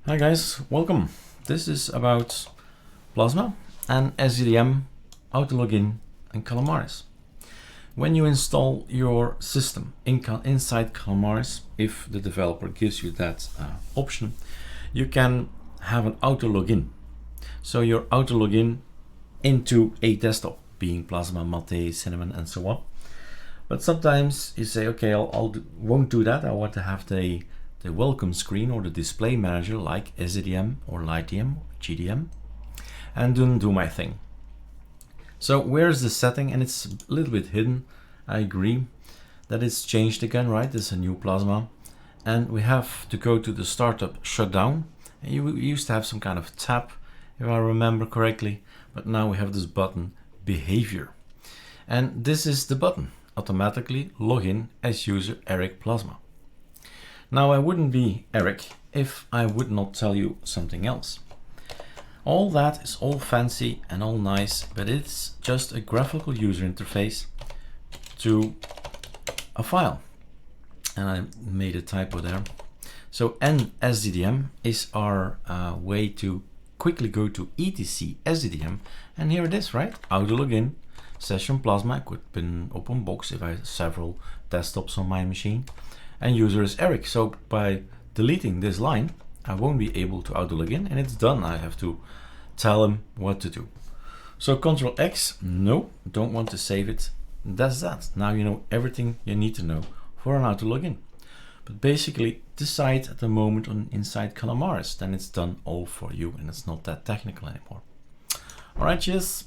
Hi guys, welcome. This is about Plasma and SDDM, autologin and Calamares. When you install your system inside Calamares, if the developer gives you that option, you can have an autologin. So your autologin into a desktop, being Plasma, Mate, Cinnamon, and so on. But sometimes you say, okay, won't do that. I want to have the welcome screen or the display manager like SDDM or LightDM, GDM, and then do my thing. So where's the setting? And it's a little bit hidden. I agree that it's changed again, right? This is a new Plasma, and we have to go to the startup shutdown. And you used to have some kind of tab, if I remember correctly, but now we have this button, behavior. And this is the button, automatically log in as user Eric Plasma. Now I wouldn't be Eric if I would not tell you something else. All that is all fancy and all nice, but it's just a graphical user interface to a file. And I made a typo there. So nsddm is our way to quickly go to etc SDDM, and here it is, right? Autologin, session Plasma, could be an open box if I have several desktops on my machine. And user is Eric. So by deleting this line, I won't be able to autologin, and it's done. I have to tell him what to do. So Ctrl X, no, don't want to save it. That's that. Now you know everything you need to know for an autologin. But basically decide at the moment on inside Calamares, then it's done all for you and it's not that technical anymore. All right, cheers.